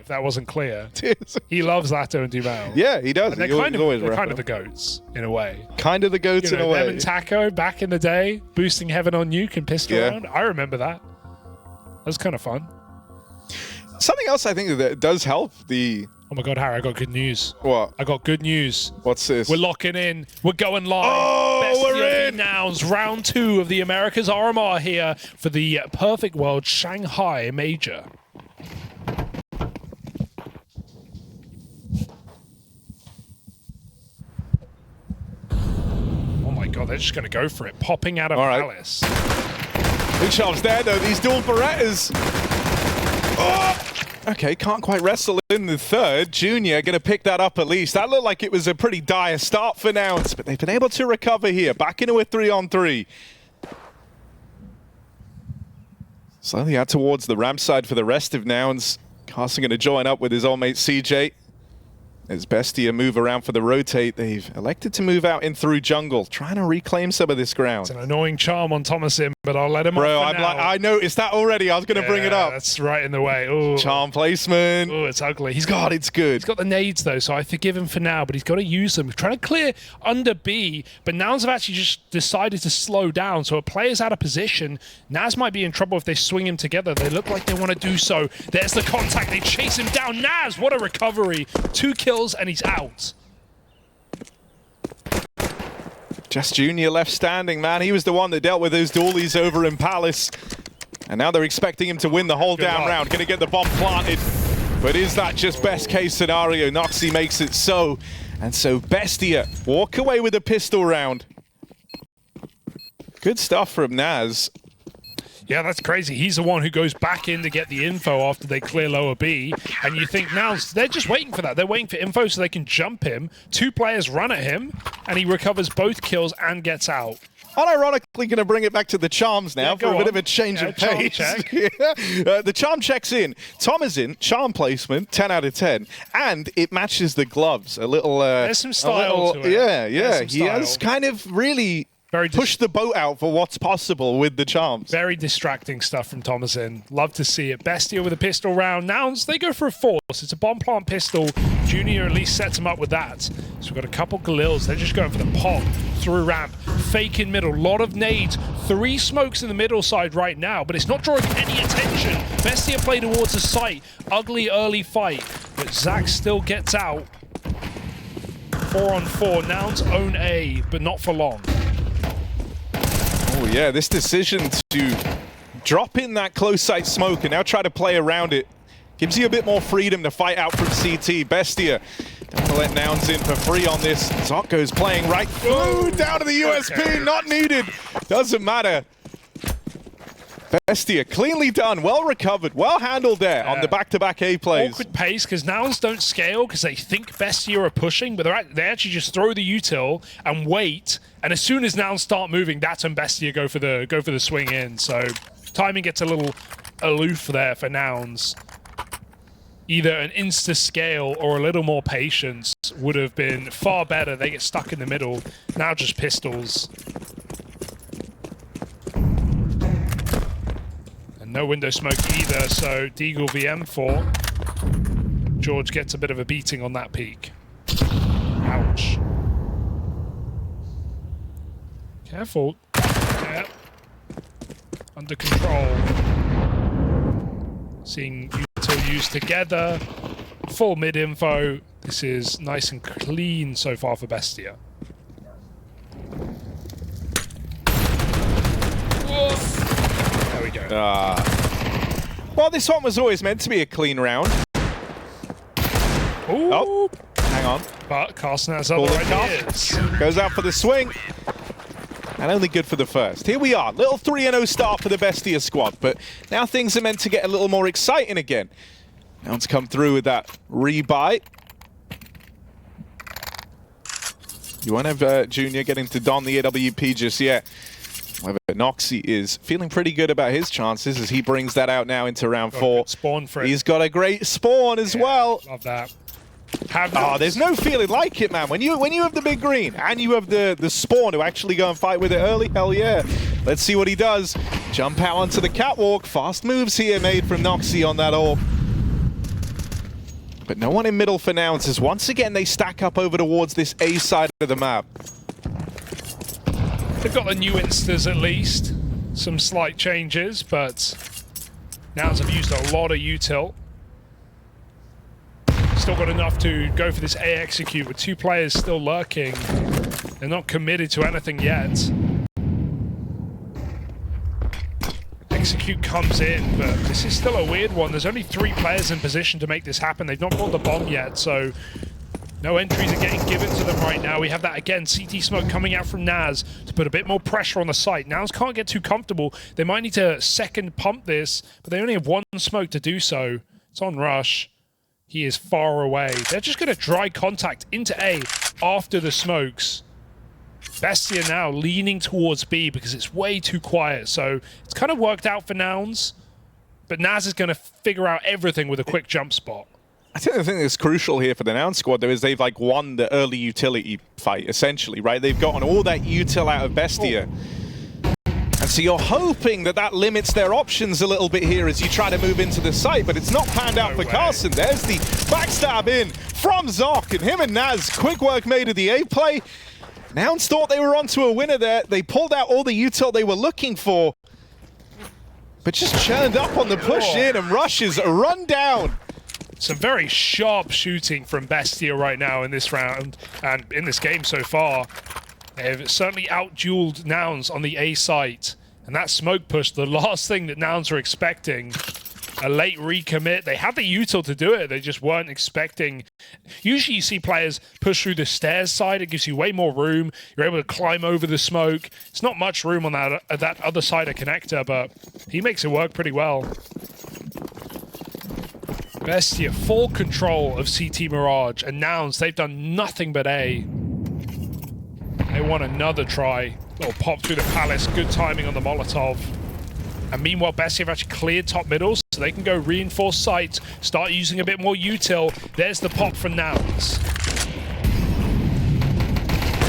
if that wasn't clear. He loves Latto and Dumao. Yeah, he does. And they're kind of the GOATs, in a way. Kind of the GOATs in a way. Them and Taco back in the day, boosting Heaven on Nuke and pistol round. I remember that. That was kind of fun. Something else I think that does help the... Oh my God, Harry, I got good news. What? I got good news. What's this? We're locking in. We're going live. Oh, we're in! Nouns, round 2 of the Americas RMR here for the Perfect World Shanghai Major. Oh my God, they're just going to go for it. Popping out of Alice. Big shots there, though. These dual Berettas. Oh! Okay, can't quite wrestle in the third. Junior going to pick that up at least. That looked like it was a pretty dire start for Nouns, but they've been able to recover here. Back into a 3-on-3. Slowly out towards the ramp side for the rest of Nouns. Carson going to join up with his old mate CJ. As BESTIA move around for the rotate, they've elected to move out in through jungle, trying to reclaim some of this ground. It's an annoying charm on Thomasin, but I'll let him Bro, off for now. I noticed that already. I was going to bring it up. That's right in the way. Ooh. Charm placement. Oh, it's ugly. God, it's good. He's got the nades, though, so I forgive him for now, but he's got to use them. He's trying to clear under B, but Nouns have actually just decided to slow down, so a player's out of position. Naz might be in trouble if they swing him together. They look like they want to do so. There's the contact. They chase him down. Naz, what a recovery. 2 kills, and he's out. Just Junior left standing, man. He was the one that dealt with those dualies over in Palace. And now they're expecting him to win the whole down round. Going to get the bomb planted. But is that just best case scenario? Noxie makes it so. And so BESTIA walk away with a pistol round. Good stuff from Naz. Yeah, that's crazy. He's the one who goes back in to get the info after they clear lower B. And you think now they're just waiting for that. They're waiting for info so they can jump him. 2 players run at him, and he recovers both kills and gets out. Unironically, going to bring it back to the charms now for a bit of a change of pace. The charm checks in. Tom is in. Charm placement, 10 out of 10. And it matches the gloves. A little... There's some style to it. Yeah. He has kind of really... push the boat out for what's possible with the charms. Very distracting stuff from Thomasin. Love to see it. BESTIA with a pistol round. Nouns, they go for a force. It's a bomb plant pistol. Junior at least sets him up with that. So we've got a couple Galils. They're just going for the pop through ramp. Fake in middle. Lot of nades. 3 smokes in the middle side right now, but it's not drawing any attention. BESTIA play towards the site. Ugly early fight, but Zach still gets out. 4-on-4. Nouns own A, but not for long. Oh yeah, this decision to drop in that close sight smoke and now try to play around it gives you a bit more freedom to fight out from CT. BESTIA don't want to let Nouns in for free on this. Zocco's playing right through, down to the USP, not needed. Doesn't matter. BESTIA cleanly done, well recovered, well handled there on the back-to-back A plays. Awkward pace because Nouns don't scale because they think BESTIA are pushing, but they actually just throw the util and wait. And as soon as Nouns start moving, that's when BESTIA go for the swing in. So timing gets a little aloof there for Nouns. Either an insta scale or a little more patience would have been far better. They get stuck in the middle. Now just pistols. No window smoke either, so Deagle VM4. George gets a bit of a beating on that peak. Ouch. Careful. Yeah. Under control. Seeing util used together. Full mid info. This is nice and clean so far for BESTIA. Whoa. There we go. Well, this one was always meant to be a clean round. Ooh. Oh, hang on. But Carson has other ideas. Goes out for the swing. And only good for the first. Here we are. Little 3-0 start for the BESTIA squad. But now things are meant to get a little more exciting again. Nouns come through with that rebite. You won't have Junior getting to don the AWP just yet. However, Noxie is feeling pretty good about his chances as he brings that out now into round 4. Spawn for it. He's got a great spawn as well. Love that. There's no feeling like it, man. When you have the big green and you have the spawn to actually go and fight with it early, hell yeah. Let's see what he does. Jump out onto the catwalk. Fast moves here made from Noxie on that AWP. But no one in middle for Nouns, as once again they stack up over towards this A side of the map. They've got the new instas at least. Some slight changes, but Nouns have used a lot of util. Still got enough to go for this A execute with 2 players still lurking. They're not committed to anything yet. Execute comes in, but this is still a weird one. There's only 3 players in position to make this happen. They've not brought the bomb yet, so no entries are getting given to them right now. We have that again, CT smoke coming out from Naz to put a bit more pressure on the site. Naz can't get too comfortable. They might need to second pump this, but they only have 1 smoke to do so. It's on Rush. He is far away. They're just going to dry contact into A after the smokes. Bestia now leaning towards B because it's way too quiet, so it's kind of worked out for Nouns, but Naz is going to figure out everything with a quick jump spot. I think the thing that's crucial here for the Nouns squad, though, is they've like won the early utility fight, essentially, right? They've gotten all that util out of Bestia. And so you're hoping that that limits their options a little bit here as you try to move into the site, but it's not panned out for Carson. There's the backstab in from Zoc, and him and Naz, quick work made of the A play. Nouns thought they were onto a winner there. They pulled out all the util they were looking for, but just churned up on the push in, and Rushes a run down. Some very sharp shooting from Bestia right now in this round and in this game so far. They've certainly out-dueled Nouns on the A site, and that smoke push, the last thing that Nouns were expecting. A late recommit. They had the util to do it. They just weren't expecting. Usually you see players push through the stairs side. It gives you way more room. You're able to climb over the smoke. It's not much room on that other side of connector, but he makes it work pretty well. Bestia, full control of CT Mirage, and Nouns, they've done nothing but A. They want another try. Little pop through the Palace. Good timing on the Molotov. And meanwhile, Bestia have actually cleared top middle, so they can go reinforce sites, start using a bit more util. There's the pop for Nouns.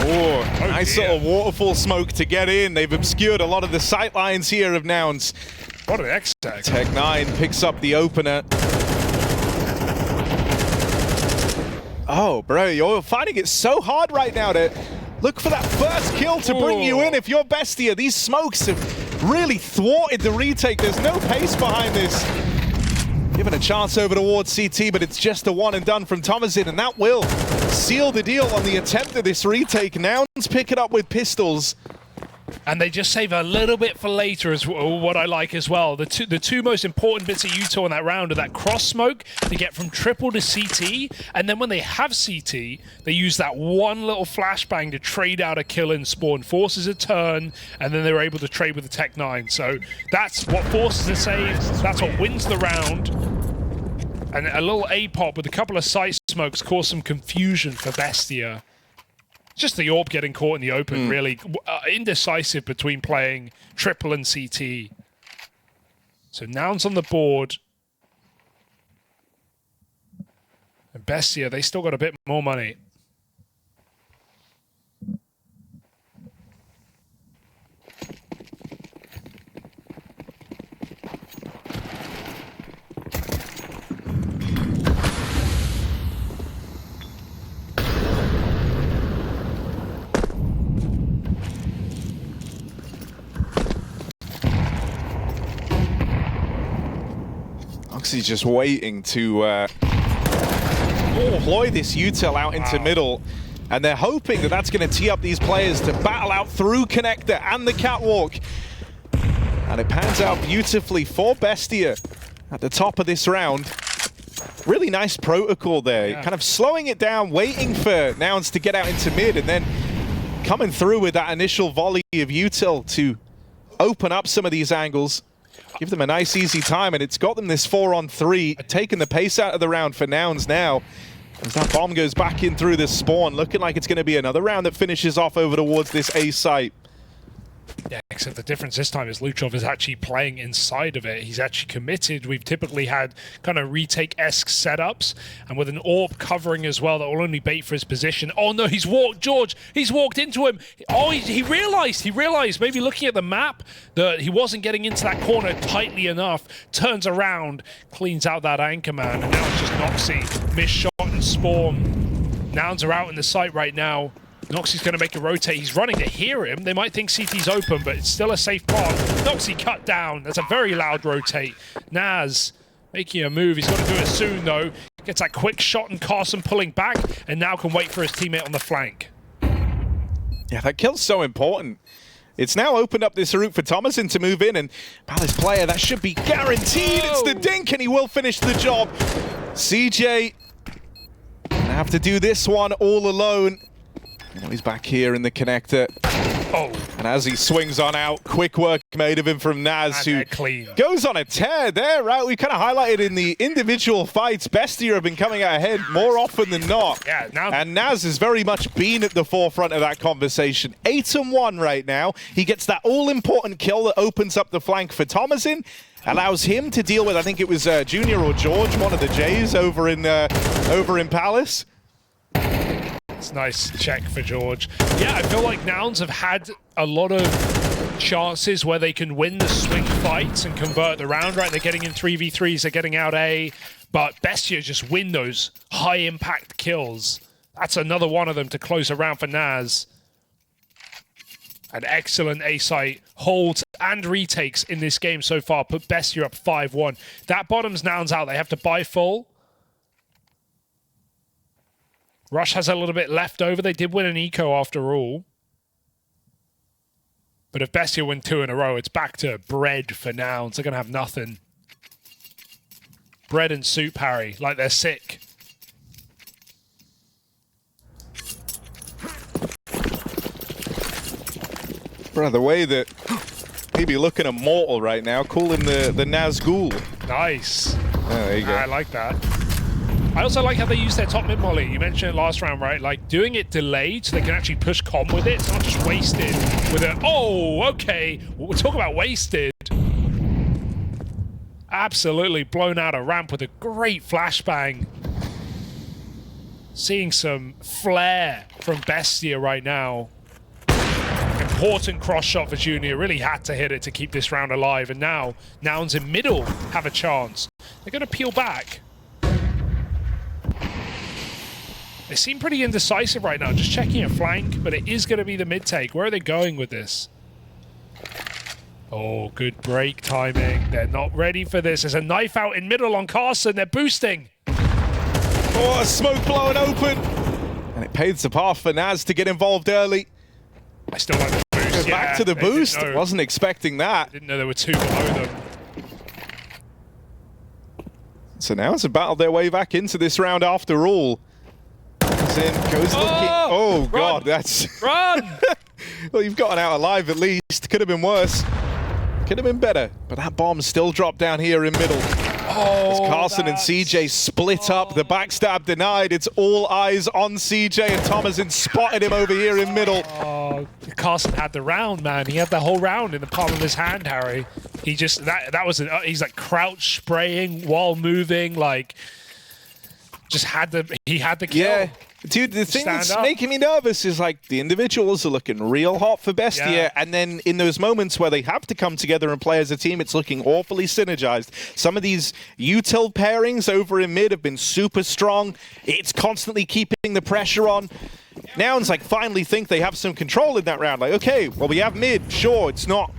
Oh, nice little waterfall smoke to get in. They've obscured a lot of the sight lines here of Nouns. What an X-Tech. Tech9 picks up the opener. Oh, bro, you're finding it so hard right now to look for that first kill to bring you in. If you're Bestia, these smokes have really thwarted the retake. There's no pace behind this. Given a chance over towards CT, but it's just a one and done from Thomasin, and that will seal the deal on the attempt of this retake. Nouns pick it up with pistols. And they just save a little bit for later, is what I like as well. The two most important bits of util in that round are that cross smoke to get from triple to CT, and then when they have CT, they use that one little flashbang to trade out a kill in spawn, forces a turn, and then they're able to trade with the Tech9. So that's what forces a save, that's what wins the round. And a little A-pop with a couple of side smokes caused some confusion for Bestia. Just the AWP getting caught in the open, really indecisive between playing triple and CT. So Nouns on the board. And Bestia, they still got a bit more money. He's just waiting to deploy this util out into middle, and they're hoping that that's going to tee up these players to battle out through connector and the catwalk. And it pans out beautifully for Bestia at the top of this round. Really nice protocol there, kind of slowing it down, waiting for Nouns to get out into mid, and then coming through with that initial volley of util to open up some of these angles. Give them a nice, easy time, and it's got them this 4-on-3, taking the pace out of the round for Nouns now. As that bomb goes back in through the spawn, looking like it's going to be another round that finishes off over towards this A site. Yeah, Except the difference this time is Luchov is actually playing inside of it. He's actually committed. We've typically had kind of retake-esque setups, and with an AWP covering as well that will only bait for his position. Oh no, he's walked, George. He's walked into him. Oh, he realized, maybe looking at the map, that he wasn't getting into that corner tightly enough. Turns around, cleans out that anchor man, and now it's just Noxy. Missed shot and spawn. Nouns are out in the site right now. Noxy's going to make a rotate. He's running to hear him. They might think CT's open, but it's still a safe path. Noxy cut down. That's a very loud rotate. Naz making a move. He's got to do it soon, though. Gets that quick shot, and Carson pulling back, and now can wait for his teammate on the flank. Yeah, that kill's so important. It's now opened up this route for Thomason to move in, and Palace player, that should be guaranteed. Whoa. It's the dink, and he will finish the job. CJ gonna have to do this one all alone. You know, he's back here in the connector. Oh. And as he swings on out, quick work made of him from Naz, who goes on a tear there, right? We kind of highlighted in the individual fights, BESTIA have been coming out ahead more often than not. Yeah, and Naz has very much been at the forefront of that conversation. 8-1 right now. He gets that all-important kill that opens up the flank for Thomason. Allows him to deal with, I think it was Junior or George, one of the Jays over in Palace. It's nice check for George. Yeah, I feel like Nouns have had a lot of chances where they can win the swing fights and convert the round, right? They're getting in 3v3s, they're getting out A, but BESTIA just win those high-impact kills. That's another one of them to close a round for Naz. An excellent A-site holds and retakes in this game so far. Put BESTIA up 5-1. That bottoms Nouns out. They have to buy full. Rush has a little bit left over. They did win an eco after all. But if BESTIA win 2 in a row, it's back to bread for Nouns. They're going to have nothing. Bread and soup, Harry, like they're sick. Bro, the way that he'd be looking immortal right now, calling the Nazgul. Nice. Oh, there you go. I like that. I also like how they use their top mid molly. You mentioned it last round, right? Like doing it delayed so they can actually push com with it. It's not just wasted with a, oh, okay. We'll talk about wasted. Absolutely blown out a ramp with a great flashbang. Seeing some flair from BESTIA right now. Important cross shot for Junior. Really had to hit it to keep this round alive. And now Nouns in middle have a chance. They're going to peel back. They seem pretty indecisive right now, just checking a flank, but it is going to be the mid-take. Where are they going with this? Oh, good break timing. They're not ready for this. There's a knife out in middle on Carson. They're boosting. Oh, smoke blowing open. And it paves the path for Naz to get involved early. I still like the boost. Back to the boost. Wasn't expecting that. Didn't know there were 2 below them. So now it's a battle their way back into this round after all. In, goes looking. Oh, God, that's... Run! Well, you've gotten out alive at least. Could have been worse. Could have been better. But that bomb still dropped down here in middle. Oh, as Carson and CJ split up. The backstab denied. It's all eyes on CJ, and Thomason spotted him over here in middle. Oh, Carson had the round, man. He had the whole round in the palm of his hand, Harry. He just... That was... he's like crouch spraying while moving, like... Just had the... He had the kill. Yeah. Dude, the thing that's making me nervous is like the individuals are looking real hot for BESTIA, and then in those moments where they have to come together and play as a team, it's looking awfully synergized. Some of these util pairings over in mid have been super strong. It's constantly keeping the pressure on. Nouns like finally think they have some control in that round. Like, okay, well, we have mid. Sure, it's not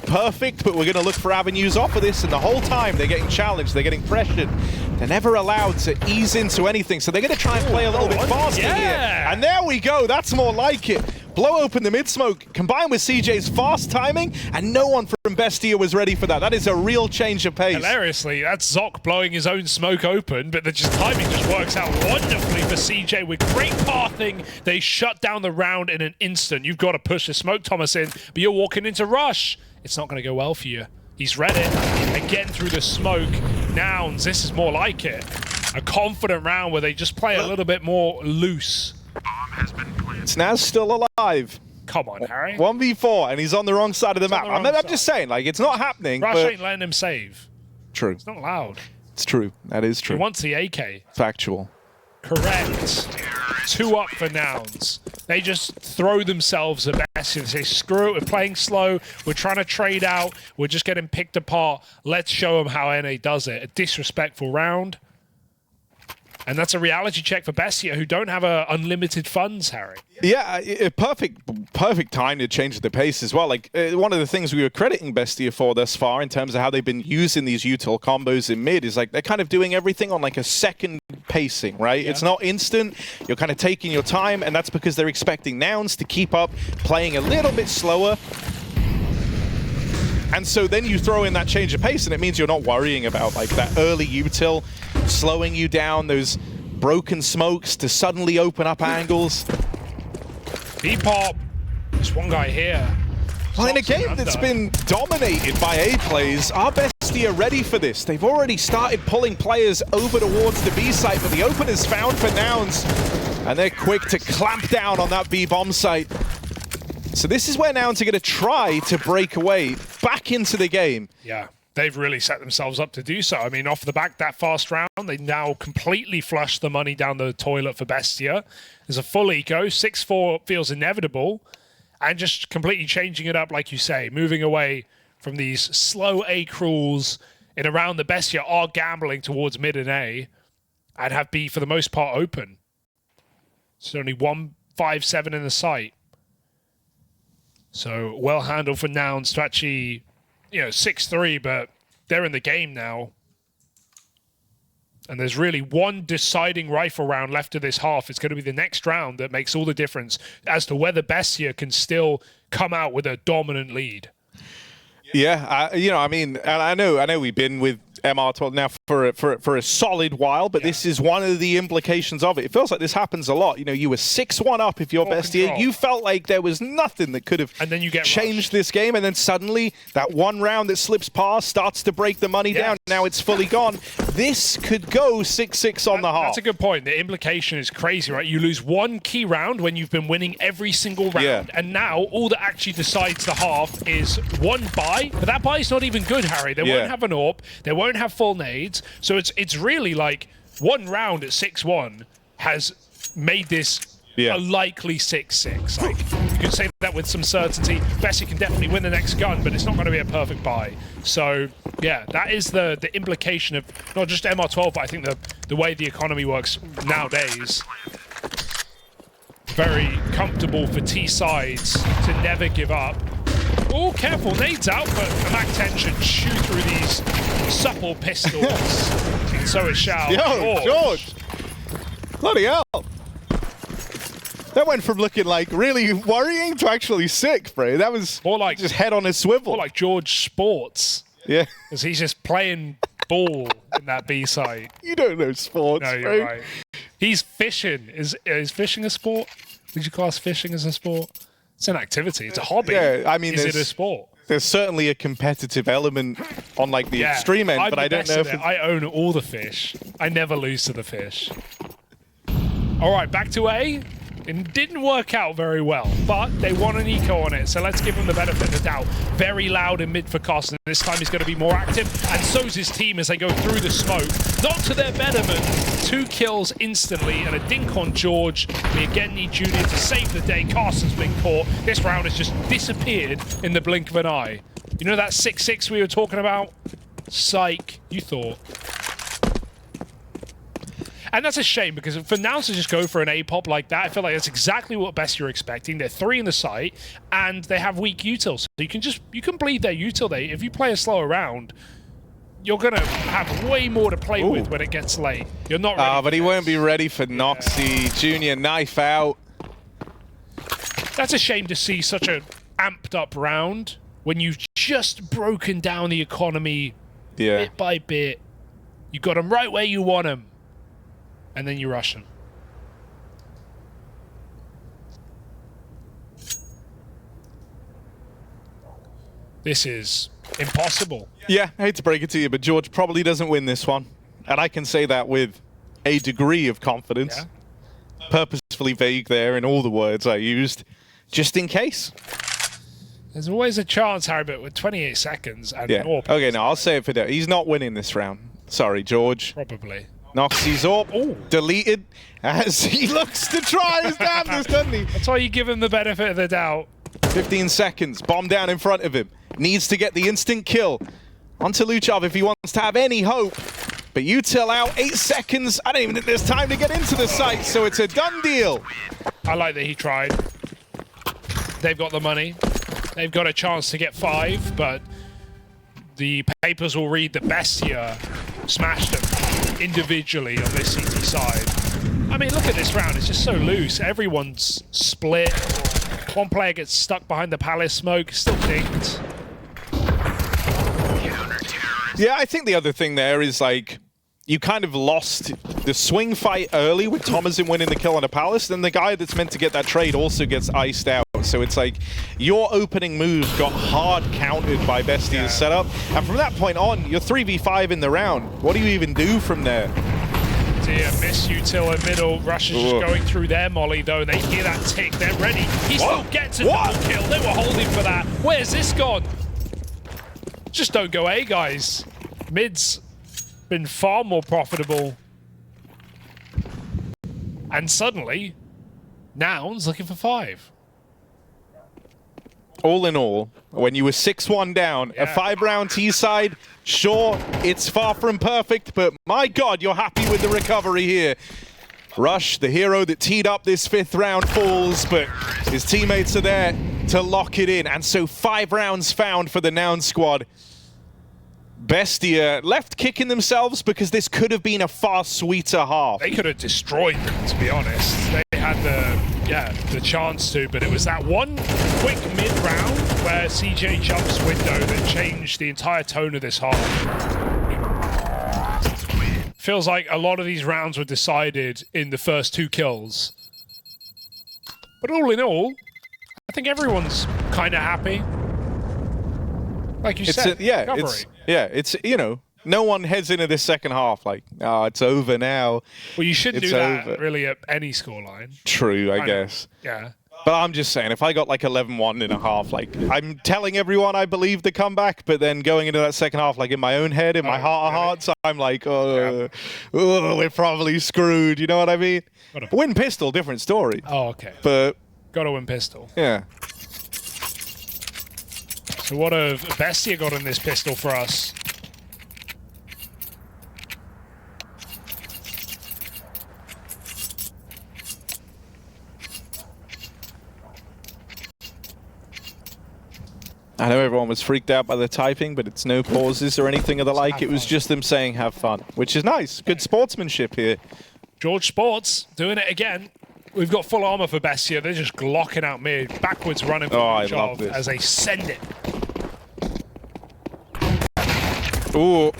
perfect, but we're going to look for avenues off of this, and the whole time they're getting challenged, they're getting pressured. They're never allowed to ease into anything, so they're going to try and play a little bit faster here. And there we go, that's more like it. Blow open the mid-smoke, combined with CJ's fast timing, and no one from BESTIA was ready for that. That is a real change of pace. Hilariously, that's Zoc blowing his own smoke open, but the timing just works out wonderfully for CJ with great pathing. They shut down the round in an instant. You've got to push the smoke, Thomason, but you're walking into rush. It's not going to go well for you. He's read it. Again through the smoke. Nouns, this is more like it. A confident round where they just play a little bit more loose. It's Naz still alive. Come on, Harry. 1v4, and he's on the wrong side of the map. I'm just saying, like, it's not happening. Rush but ain't letting him save. True. It's not allowed. It's true. That is true. He wants the AK. Factual. Correct. 2 up for Nouns. They just throw themselves at best. They say, screw it, we're playing slow. We're trying to trade out. We're just getting picked apart. Let's show them how NA does it. A disrespectful round. And that's a reality check for BESTIA, who don't have unlimited funds, Harry. Yeah, perfect time to change the pace as well. Like, one of the things we were crediting BESTIA for thus far in terms of how they've been using these util combos in mid is like they're kind of doing everything on like a second pacing, right? Yeah. It's not instant. You're kind of taking your time, and that's because they're expecting Nouns to keep up playing a little bit slower. And so then you throw in that change of pace, and it means you're not worrying about like that early util slowing you down, those broken smokes to suddenly open up angles. B-pop. There's one guy here. Well, in a game that's been dominated by A plays, are BESTIA ready for this? They've already started pulling players over towards the B site, but the opener's found for Nouns, and they're quick to clamp down on that B bomb site. So this is where Nouns are going to try to break away back into the game. Yeah, they've really set themselves up to do so. I mean, off the back, that fast round, they now completely flush the money down the toilet for BESTIA. There's a full eco. 6-4 feels inevitable. And just completely changing it up, like you say, moving away from these slow A crawls in a round that BESTIA are gambling towards mid and A and have B for the most part open. It's only 1-5-7 in the site. So well handled for Nouns to actually, 6-3, but they're in the game now. And there's really one deciding rifle round left of this half. It's going to be the next round that makes all the difference as to whether BESTIA can still come out with a dominant lead. Yeah, I mean, and I know we've been with MR12 now for a solid while, but this is one of the implications of it. It feels like this happens a lot. You were 6-1 up if you're BESTIA. You felt like there was nothing that could have changed this game, and then suddenly that one round that slips past starts to break the money down. Now it's fully gone. This could go 6-6 on the half. That's a good point. The implication is crazy, right? You lose one key round when you've been winning every single round, and now all that actually decides the half is one buy, but that buy is not even good, Harry. They won't have an AWP. They won't have full nades, so it's really like one round at 6-1 has made this a likely 6-6. Like, you can say that with some certainty. BESTIA can definitely win the next gun, but it's not going to be a perfect buy. So yeah, that is the implication of not just MR12, but I think the way the economy works nowadays. Very comfortable for T sides to never give up. Oh, careful, nades out, but the MAC-10 should chew through these supple pistols. And so it shall. Yo, George! Bloody hell! That went from looking like really worrying to actually sick, bro. That was more like just head on his swivel. More like George Sports. Yeah. Because he's just playing ball in that B site. You don't know sports, no, bro. You're right. He's fishing. Is fishing a sport? Would you class fishing as a sport? It's an activity. It's a hobby. Yeah, I mean, is it a sport? There's certainly a competitive element on like the extreme end, but I don't know if I own all the fish. I never lose to the fish. All right, back to A. It didn't work out very well, but they want an eco on it, so let's give them the benefit of the doubt. Very loud in mid for Carson. This time he's going to be more active, and so's his team as they go through the smoke. Not to their betterment. 2 kills instantly, and a dink on George. We again need Junior to save the day. Carson's been caught. This round has just disappeared in the blink of an eye. You know that 6-6 we were talking about? Psych, you thought. And that's a shame, because for Nouns to just go for an A-pop like that, I feel like that's exactly what BESTIA are expecting. They're 3 in the site, and they have weak utils. So you can bleed their util. If you play a slower round, you're going to have way more to play with when it gets late. You're not ready. But he won't be ready for Noxy. Junior knife out. That's a shame to see such an amped-up round when you've just broken down the economy bit by bit. You got them right where you want them. And then you rush them. This is impossible. Yeah, I hate to break it to you, but George probably doesn't win this one. And I can say that with a degree of confidence. Yeah. Purposefully vague there in all the words I used. just in case. There's always a chance, Harry, but with 28 seconds and Yeah. AWP, Okay, no, I'll say it for that. He's not winning this round. Sorry, George. probably. Noxie's up, deleted, as he looks to try his damnedest, doesn't he? That's why you give him the benefit of the doubt. 15 seconds, bomb down in front of him. Needs to get the instant kill onto Luchov if he wants to have any hope. But Util out, 8 seconds. I don't even think there's time to get into the site, so it's a done deal. I like that he tried. They've got the money. They've got a chance to get 5, but the papers will read that Bestia smashed them individually on this CT side. I mean, look at this round. It's just so loose. Everyone's split. One player gets stuck behind the palace smoke, still dinged. Yeah, I think the other thing there is, like, you kind of lost the swing fight early with Thomasin winning the kill on a palace, then the guy that's meant to get that trade also gets iced out. So it's like your opening move got hard countered by Bestia's setup. And from that point on, you're 3v5 in the round. What do you even do from there? Dear, miss Util in middle. Rush is just going through their molly, though. They hear that tick. They're ready. He still gets a double kill. They were holding for that. Where's this gone? Just don't go A, guys. Mid's been far more profitable. And suddenly, Nouns looking for 5. All in all, when you were 6-1 down, a 5-round T-side, sure, it's far from perfect, but my God, you're happy with the recovery here. Rush, the hero that teed up this 5th round, falls, but his teammates are there to lock it in. And so 5 rounds found for the Nouns squad. Bestia left kicking themselves because this could have been a far sweeter half. They could have destroyed them, to be honest. They had the chance to, but it was that one quick mid-round where CJ jumps window that changed the entire tone of this half. Feels like a lot of these rounds were decided in the first 2 kills. But all in all, I think everyone's kind of happy. Like you said, it's, you know, no one heads into this second half like, oh, it's over now. Well, you shouldn't do that really at any scoreline. True, I guess. Yeah. But I'm just saying, if I got like 11-1 in a half, like, I'm telling everyone I believe the comeback, but then going into that second half, like in my own head, in my heart of hearts, I'm like, oh, we're probably screwed. You know what I mean? Win pistol, different story. Oh, okay. But gotta win pistol. Yeah. So what have Bestia got in this pistol for us? I know everyone was freaked out by the typing, but it's no pauses or anything of the like. It was just them saying have fun, which is nice. Good sportsmanship here. George Sports doing it again. We've got full armor for Bestia. They're just glocking out mid, backwards running for I love this. as they send it. Ooh.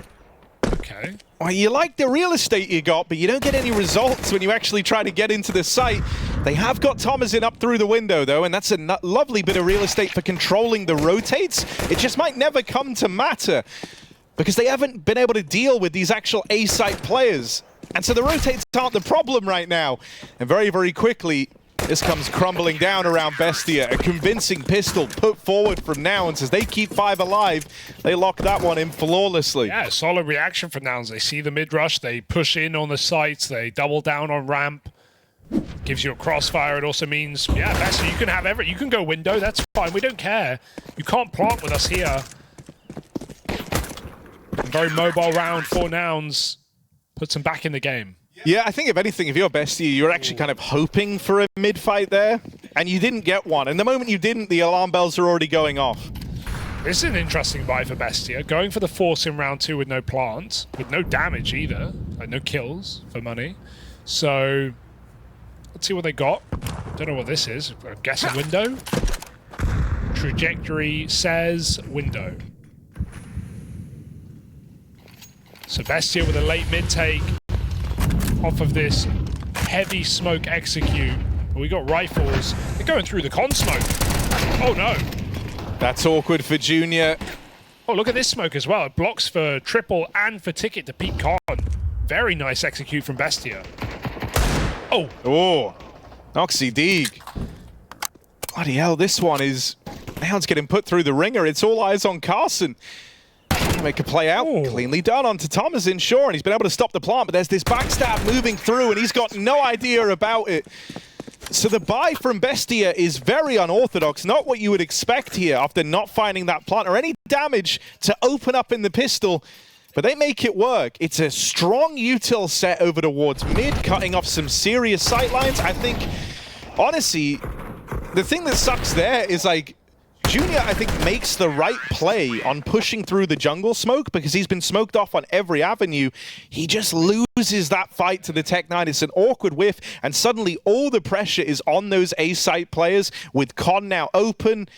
Okay. Well, you like the real estate you got, but you don't get any results when you actually try to get into the site. They have got Thomasin up through the window, though, and that's a lovely bit of real estate for controlling the rotates. It just might never come to matter because they haven't been able to deal with these actual A-site players. And so the rotates aren't the problem right now. And very, very quickly, this comes crumbling down around Bestia. A convincing pistol put forward from Nouns as they keep 5 alive. They lock that one in flawlessly. Yeah, solid reaction from Nouns. They see the mid-rush, they push in on the sites, they double down on ramp. Gives you a crossfire. It also means, yeah, Bestia, you can have you can go window, that's fine. We don't care. You can't plant with us here. Very mobile round for Nouns. Puts them back in the game. Yeah, I think if anything, if you're Bestia, you're actually kind of hoping for a mid-fight there, and you didn't get one. And the moment you didn't, the alarm bells are already going off. This is an interesting buy for Bestia. Going for the force in round 2 with no plant, with no damage either, like no kills for money. So let's see what they got. Don't know what this is. I guess a window. Trajectory says window. So Bestia with a late mid take off of this heavy smoke execute. We got rifles. They're going through the con smoke. Oh no. That's awkward for Junior. Oh, look at this smoke as well. It blocks for triple and for ticket to peak con. Very nice execute from Bestia. Oh. Oh. Noxie Deeg. Bloody hell, this one is... Nouns getting put through the ringer. It's all eyes on Carson. Make a play out. Ooh. Cleanly done onto Thomas in shore, and he's been able to stop the plant, but there's this backstab moving through, and he's got no idea about it. So the buy from BESTIA is very unorthodox, not what you would expect here after not finding that plant or any damage to open up in the pistol. But they make it work. It's a strong util set over towards mid, cutting off some serious sightlines. I think, honestly, the thing that sucks there is like, Junior, I think, makes the right play on pushing through the jungle smoke because he's been smoked off on every avenue. He just loses that fight to the Tech9. It's an awkward whiff, and suddenly all the pressure is on those A-site players with Con now open.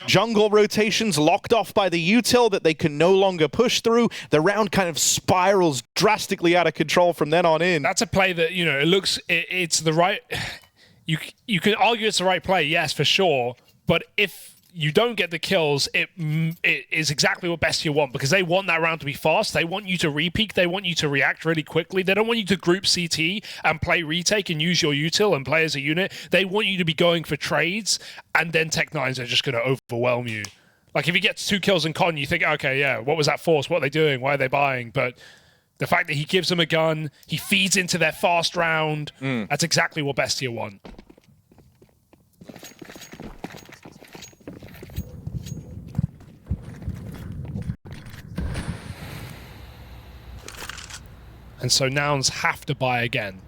Jungle rotations locked off by the util that they can no longer push through. The round kind of spirals drastically out of control from then on in. That's a play that, you know, it's the right... You can argue it's the right play, yes, for sure, but if you don't get the kills, it is exactly what BESTIA want, because they want that round to be fast. They want you to re-peek. They want you to react really quickly. They don't want you to group CT and play retake and use your util and play as a unit. They want you to be going for trades, and then Tech9s are just going to overwhelm you. Like, if he gets 2 kills in Con, you think, okay, yeah, what was that force? What are they doing? Why are they buying? But the fact that he gives them a gun, he feeds into their fast round, that's exactly what BESTIA want. And so Nouns have to buy again.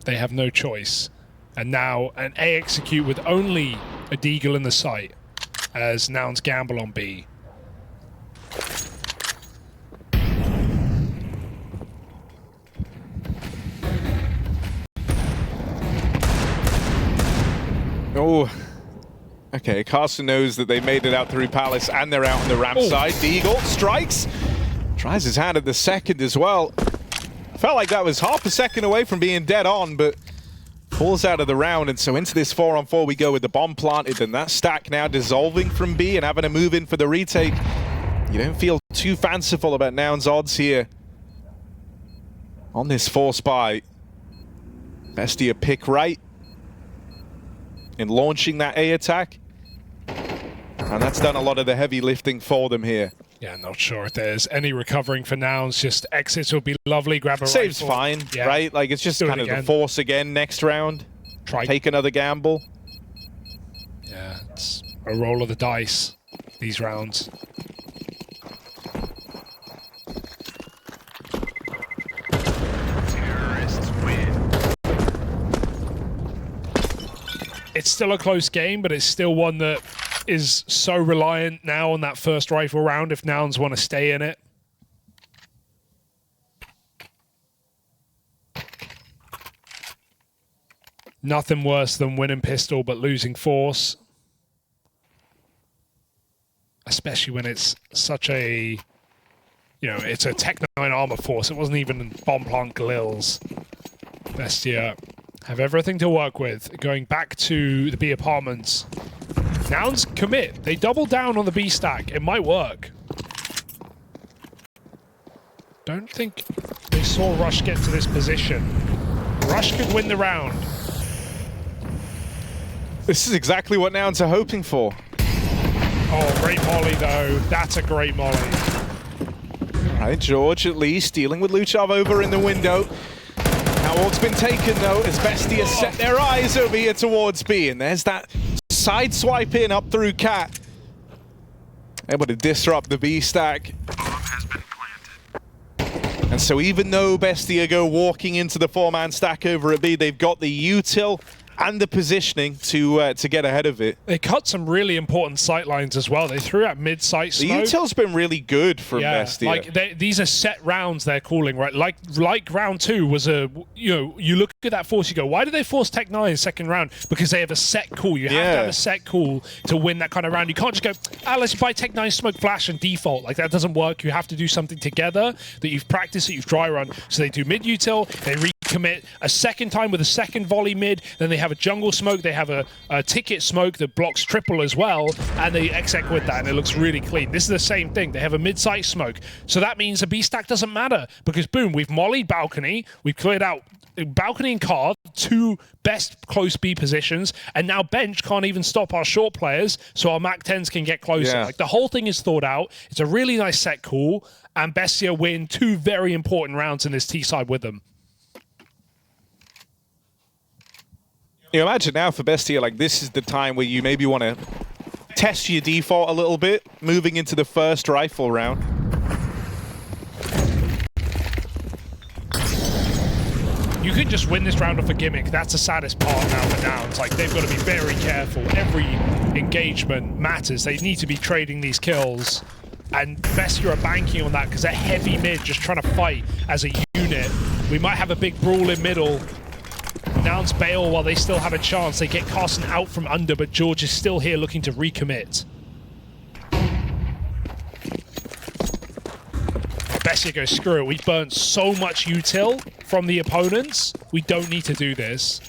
They have no choice. And now an A execute with only a deagle in the sight as Nouns gamble on B. Oh, okay. Carson knows that they made it out through Palace and they're out on the ramp side. Deagle strikes. Tries his hand at the second as well. Felt like that was half a second away from being dead on, but pulls out of the round. And so into this 4-on-4 we go with the bomb planted, and that stack now dissolving from B and having to move in for the retake. You don't feel too fanciful about Nouns' odds here on this force buy. BESTIA pick right in launching that A attack. And that's done a lot of the heavy lifting for them here. Yeah, not sure if there's any recovering for Nouns. Just exits would be lovely. Grab a Save's rifle. fine, Yeah. right? Like, it's just kind of the force again next round. Take another gamble. Yeah, it's a roll of the dice, these rounds. Terrorists win. It's still a close game, but it's still one that is so reliant now on that first rifle round if Nouns want to stay in it. Nothing worse than winning pistol but losing force. Especially when it's such a, you know, it's a Tech9 armor force. It wasn't even bomb plant Galils. BESTIA have everything to work with. Going back to the B apartments. Nouns commit. They double down on the B stack. It might work. Don't think they saw Rush get to this position. Rush could win the round. This is exactly what Nouns are hoping for. Oh, great molly, though. That's a great molly. All right, George at least dealing with Luchov over in the window. Outwalk's been taken, though, as BESTIA set their eyes over here towards B. And there's that side swipe in up through Cat. Able to disrupt the B stack. Has been planted. And so even though BESTIA go walking into the 4-man stack over at B, they've got the util and the positioning to get ahead of it. They cut some really important sight lines as well. They threw out mid-sight The smoke. util's been really good from BESTIA. Like these are set rounds they're calling, right? Like round 2 was a, you know, you look at that force, you go, why did they force Tech9 second round? Because they have a set call. You have to have a set call to win that kind of round. You can't just go, let's buy Tech9 smoke flash and default. Like, that doesn't work. You have to do something together that you've practiced, that you've dry run. So they do mid util, they recommit a second time with a second volley mid, then they have a jungle smoke, they have a ticket smoke that blocks triple as well, and they exec with that, and it looks really clean. This is the same thing. They have a mid-site smoke. So that means a B stack doesn't matter, because boom, we've mollied balcony, we've cleared out balcony and card, 2 best close B positions, and now bench can't even stop our short players, so our MAC-10s can get closer. Yeah. Like, the whole thing is thought out. It's a really nice set call, and BESTIA win 2 very important rounds in this T side with them. You imagine now for BESTIA, like, this is the time where you maybe want to test your default a little bit, moving into the first rifle round. You can just win this round off a gimmick. That's the saddest part now for Nouns. Like, they've got to be very careful. Every engagement matters. They need to be trading these kills. And BESTIA are banking on that because they're heavy mid, just trying to fight as a unit. We might have a big brawl in middle. Nouns bail while they still have a chance. They get Carson out from under, but George is still here looking to recommit. BESTIA goes, screw it. We've burnt so much util from the opponents. We don't need to do this.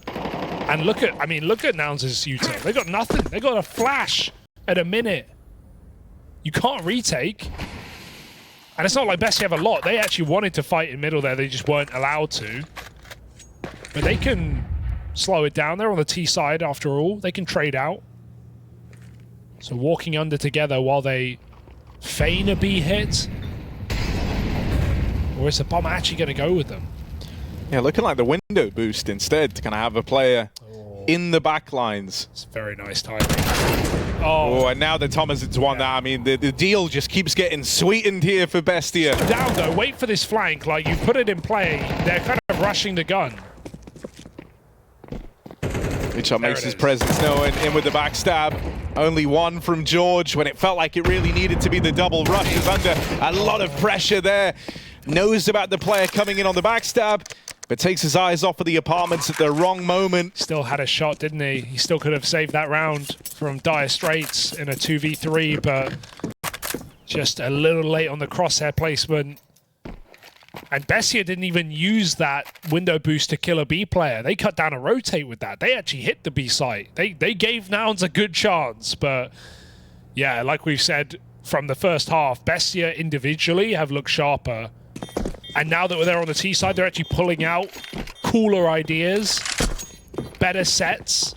And look at, I mean, look at Nouns' util. They got nothing. They got a flash at a minute. You can't retake. And it's not like BESTIA have a lot. They actually wanted to fight in middle there. They just weren't allowed to. But they can slow it down. They're on the T side after all. They can trade out. So walking under together while they feign a B hit. Or is the bomb actually going to go with them? Yeah, looking like the window boost instead to kind of have a player in the back lines. It's very nice timing. Oh, and now that Thomas has won that, I mean, the deal just keeps getting sweetened here for BESTIA. Down though, wait for this flank. Like, you put it in play, they're kind of rushing the gun. Mitchell makes his presence known in with the backstab. Only one from George when it felt like it really needed to be the double rush. Is under a lot of pressure there. Knows about the player coming in on the backstab, but takes his eyes off of the apartments at the wrong moment. Still had a shot, didn't he? He still could have saved that round from dire straits in a 2v3, but just a little late on the crosshair placement. And BESTIA didn't even use that window boost to kill a B player. They cut down a rotate with that. They actually hit the B site. They gave Nouns a good chance, but yeah, like we've said from the first half, BESTIA individually have looked sharper. And now that they're on the T side, they're actually pulling out cooler ideas, better sets.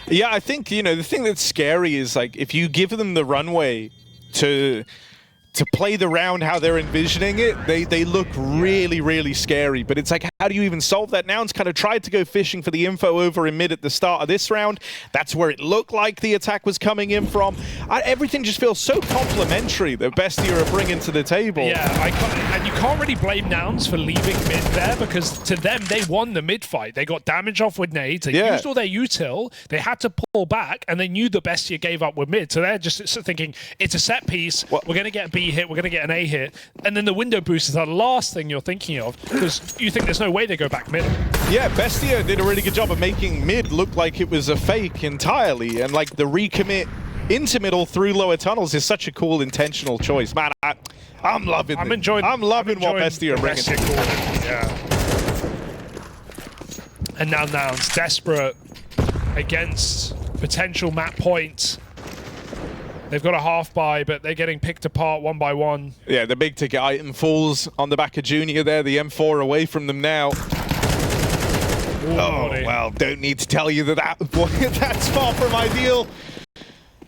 Yeah, I think, you know, the thing that's scary is, like, if you give them the runway to play the round how they're envisioning it, they look really, really scary. But it's like, how do you even solve that? Nouns kind of tried to go fishing for the info over in mid at the start of this round. That's where it looked like the attack was coming in from. Everything just feels so complimentary that BESTIA are bringing to the table. Yeah, and you can't really blame Nouns for leaving mid there, because to them, they won the mid fight. They got damage off with nades, they used all their util, they had to pull back, and they knew the BESTIA gave up with mid. So they're just thinking, it's a set piece, we're going to get a B hit, we're going to get an A hit, and then the window boost is the last thing you're thinking of, because you think there's no way they go back mid. Yeah, BESTIA did a really good job of making mid look like it was a fake entirely, and like the recommit into middle through lower tunnels is such a cool intentional choice. Man, I'm loving it. I'm loving what BESTIA are bringing. Yeah. And now Nouns desperate against potential map point. They've got a half buy, but they're getting picked apart one by one. Yeah, the big ticket item falls on the back of Junior there. The M4 away from them now. Ooh, well, don't need to tell you that's far from ideal.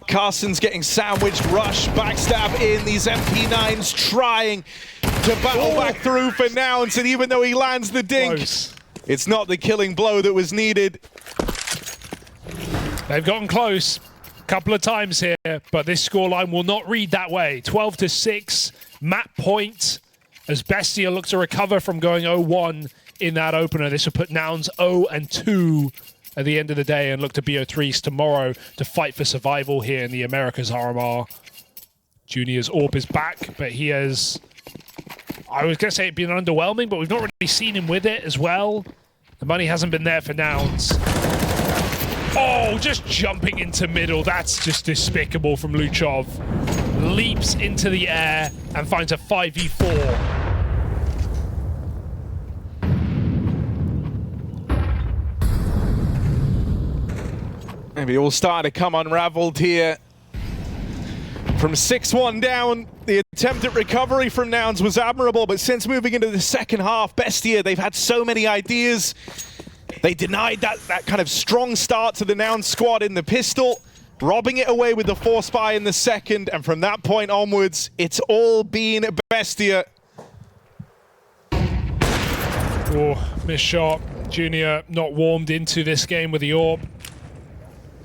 Carson's getting sandwiched, rush, backstab in. These MP9s trying to battle back through for Nouns, and even though he lands the dink, it's not the killing blow that was needed. They've gotten close a couple of times here, but this scoreline will not read that way. 12-6, map point, as BESTIA look to recover from going 0-1 in that opener. This will put Nouns 0-2 at the end of the day and look to BO3s tomorrow to fight for survival here in the Americas RMR. Junior's AWP is back, but he has, I was going to say it'd been underwhelming, but we've not really seen him with it as well. The money hasn't been there for Nouns. Oh, just jumping into middle. That's just despicable from Luchov. Leaps into the air and finds a 5v4. Maybe all starting to come unraveled here. From 6-1 down, the attempt at recovery from Nouns was admirable, but since moving into the second half, BESTIA, they've had so many ideas. They denied that kind of strong start to the Nouns squad in the pistol, robbing it away with the force buy in the second, and from that point onwards, it's all been BESTIA. Oh, missed shot. Junior not warmed into this game with the AWP.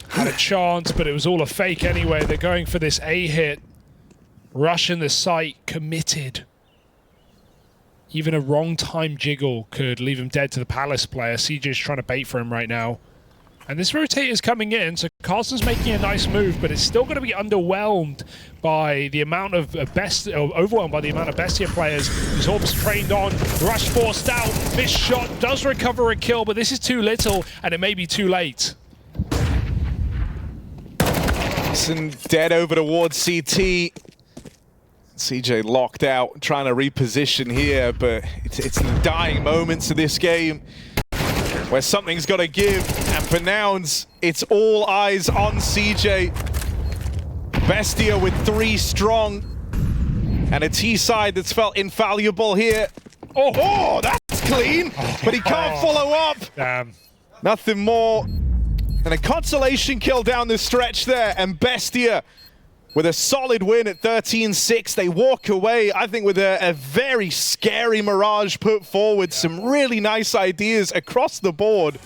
Had a chance, but it was all a fake anyway. They're going for this A hit. Rushing the site, committed. Even a wrong time jiggle could leave him dead to the Palace player. CJ's trying to bait for him right now. And this rotator's coming in, so Carlson's making a nice move, but it's still going to be underwhelmed by the amount of overwhelmed by the amount of BESTIA players. His AWP's trained on, rush forced out, missed shot, does recover a kill, but this is too little, and it may be too late. Dead over towards CT. CJ locked out, trying to reposition here, but it's the dying moments of this game where something's got to give, and for Nouns, it's all eyes on CJ. BESTIA with 3 strong, and a T side that's felt infallible here. Oh, that's clean, but he can't follow up. Damn. Nothing more. And a consolation kill down the stretch there, and BESTIA with a solid win at 13-6. They walk away, I think, with a very scary Mirage put forward. Some really nice ideas across the board.